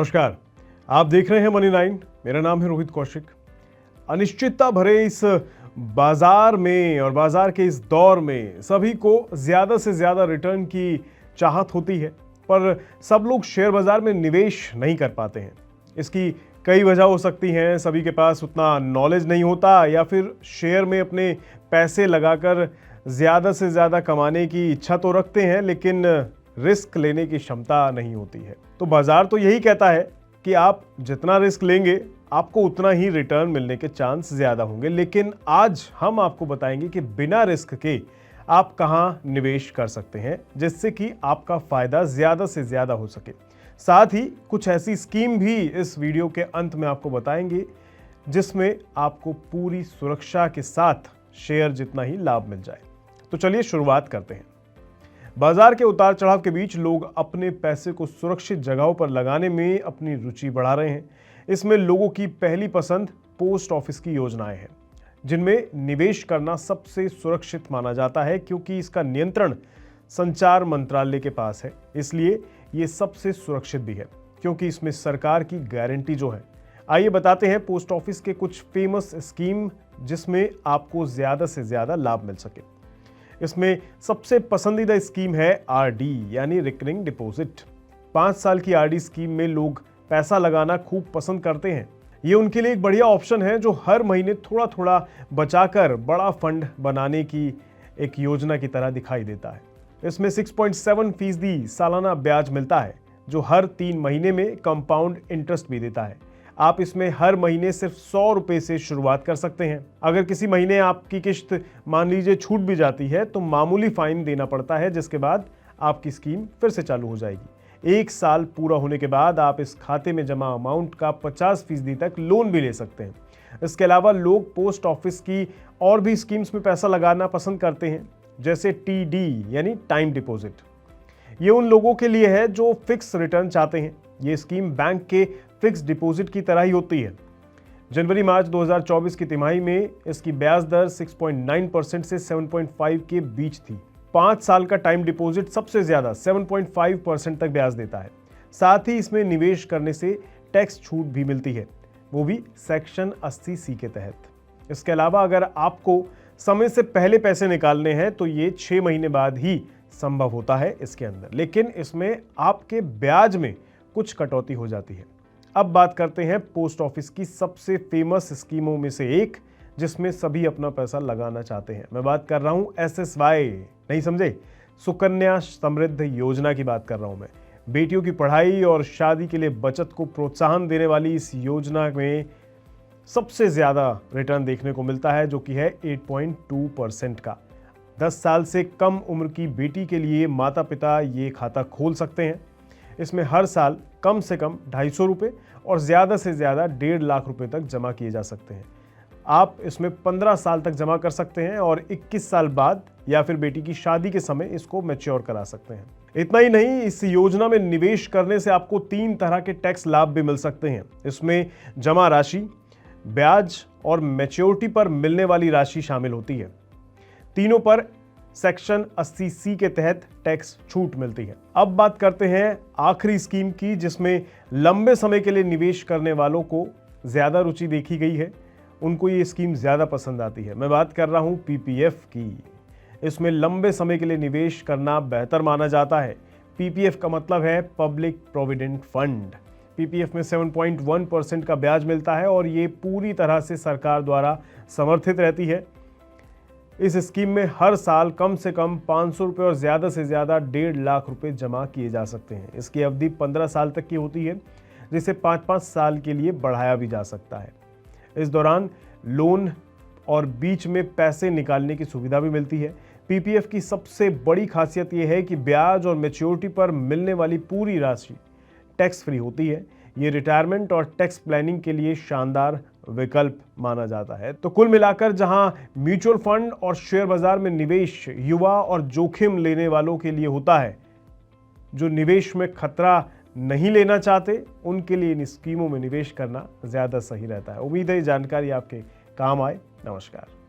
नमस्कार, आप देख रहे हैं मनी 9। मेरा नाम है रोहित कौशिक। अनिश्चितता भरे इस बाजार में और बाजार के इस दौर में सभी को ज़्यादा से ज़्यादा रिटर्न की चाहत होती है, पर सब लोग शेयर बाजार में निवेश नहीं कर पाते हैं। इसकी कई वजह हो सकती हैं। सभी के पास उतना नॉलेज नहीं होता, या फिर शेयर में अपने पैसे लगाकर ज़्यादा से ज़्यादा कमाने की इच्छा तो रखते हैं, लेकिन रिस्क लेने की क्षमता नहीं होती है। तो बाजार तो यही कहता है कि आप जितना रिस्क लेंगे आपको उतना ही रिटर्न मिलने के चांस ज़्यादा होंगे। लेकिन आज हम आपको बताएंगे कि बिना रिस्क के आप कहाँ निवेश कर सकते हैं, जिससे कि आपका फ़ायदा ज़्यादा से ज़्यादा हो सके। साथ ही कुछ ऐसी स्कीम भी इस वीडियो के अंत में आपको बताएंगे, जिसमें आपको पूरी सुरक्षा के साथ शेयर जितना ही लाभ मिल जाए। तो चलिए शुरुआत करते हैं। बाजार के उतार चढ़ाव के बीच लोग अपने पैसे को सुरक्षित जगहों पर लगाने में अपनी रुचि बढ़ा रहे हैं। इसमें लोगों की पहली पसंद पोस्ट ऑफिस की योजनाएं हैं, जिनमें निवेश करना सबसे सुरक्षित माना जाता है, क्योंकि इसका नियंत्रण संचार मंत्रालय के पास है। इसलिए ये सबसे सुरक्षित भी है, क्योंकि इसमें सरकार की गारंटी जो है। आइए बताते हैं पोस्ट ऑफिस के कुछ फेमस स्कीम, जिसमें आपको ज़्यादा से ज़्यादा लाभ मिल सके। इसमें सबसे पसंदीदा स्कीम है आरडी यानी रिकरिंग डिपॉजिट। 5 साल की आरडी स्कीम में लोग पैसा लगाना खूब पसंद करते हैं। ये उनके लिए एक बढ़िया ऑप्शन है, जो हर महीने थोड़ा थोड़ा बचाकर बड़ा फंड बनाने की एक योजना की तरह दिखाई देता है। इसमें 6.7% सालाना ब्याज मिलता है, जो हर 3 महीने में कंपाउंड इंटरेस्ट भी देता है। आप इसमें हर महीने सिर्फ 100 रुपये से शुरुआत कर सकते हैं। अगर किसी महीने आपकी किश्त मान लीजिए छूट भी जाती है, तो मामूली फाइन देना पड़ता है, जिसके बाद आपकी स्कीम फिर से चालू हो जाएगी। 1 साल पूरा होने के बाद आप इस खाते में जमा अमाउंट का 50% तक लोन भी ले सकते हैं। इसके अलावा लोग पोस्ट ऑफिस की और भी स्कीम्स में पैसा लगाना पसंद करते हैं, जैसे टीडी यानी टाइम डिपॉजिट। ये उन लोगों के लिए है जो फिक्स रिटर्न चाहते हैं। ये स्कीम बैंक के फिक्स डिपॉजिट की तरह ही होती है। जनवरी मार्च 2024 की तिमाही में इसकी ब्याज दर 6.9% से 7.5 के बीच थी। 5 साल का टाइम डिपॉजिट सबसे ज्यादा 7.5% तक ब्याज देता है। साथ ही इसमें निवेश करने से टैक्स छूट भी मिलती है, वो भी सेक्शन 80C के तहत। इसके अलावा अगर आपको समय से पहले पैसे निकालने हैं, तो ये 6 महीने बाद ही संभव होता है इसके अंदर, लेकिन इसमें आपके ब्याज में कुछ कटौती हो जाती है। अब बात करते हैं पोस्ट ऑफिस की सबसे फेमस स्कीमों में से एक, जिसमें सभी अपना पैसा लगाना चाहते हैं। मैं बात कर रहा हूं SSY, नहीं समझे, सुकन्या समृद्धि योजना की बात कर रहा हूं मैं। बेटियों की पढ़ाई और शादी के लिए बचत को प्रोत्साहन देने वाली इस योजना में सबसे ज्यादा रिटर्न देखने को मिलता है, जो कि है 8.2% का। 10 साल से कम उम्र की बेटी के लिए माता पिता ये खाता खोल सकते हैं। इसमें हर साल कम से कम 250 रुपये और ज़्यादा से ज़्यादा 1.5 लाख रुपए तक जमा किए जा सकते हैं। आप इसमें 15 साल तक जमा कर सकते हैं और 21 साल बाद या फिर बेटी की शादी के समय इसको मैच्योर करा सकते हैं। इतना ही नहीं, इस योजना में निवेश करने से आपको 3 तरह के टैक्स लाभ भी मिल सकते हैं। इसमें जमा राशि, ब्याज और मैच्योरिटी पर मिलने वाली राशि शामिल होती है। तीनों पर सेक्शन 80C के तहत टैक्स छूट मिलती है। अब बात करते हैं आखिरी स्कीम की, जिसमें लंबे समय के लिए निवेश करने वालों को ज्यादा रुचि देखी गई है। उनको ये स्कीम ज्यादा पसंद आती है। मैं बात कर रहा हूं PPF की। इसमें लंबे समय के लिए निवेश करना बेहतर माना जाता है। PPF का मतलब है पब्लिक प्रोविडेंट फंड। PPF में 7.1% का ब्याज मिलता है और ये पूरी तरह से सरकार द्वारा समर्थित रहती है। इस स्कीम में हर साल कम से कम 500 रुपये और ज़्यादा से ज़्यादा 1.5 लाख रुपए जमा किए जा सकते हैं। इसकी अवधि 15 साल तक की होती है, जिसे 5-5 साल के लिए बढ़ाया भी जा सकता है। इस दौरान लोन और बीच में पैसे निकालने की सुविधा भी मिलती है। PPF की सबसे बड़ी खासियत यह है कि ब्याज और मैच्योरिटी पर मिलने वाली पूरी राशि टैक्स फ्री होती है। ये रिटायरमेंट और टैक्स प्लानिंग के लिए शानदार विकल्प माना जाता है। तो कुल मिलाकर जहां म्यूचुअल फंड और शेयर बाजार में निवेश युवा और जोखिम लेने वालों के लिए होता है, जो निवेश में खतरा नहीं लेना चाहते, उनके लिए इन स्कीमों में निवेश करना ज्यादा सही रहता है। उम्मीद है ये जानकारी आपके काम आए। नमस्कार।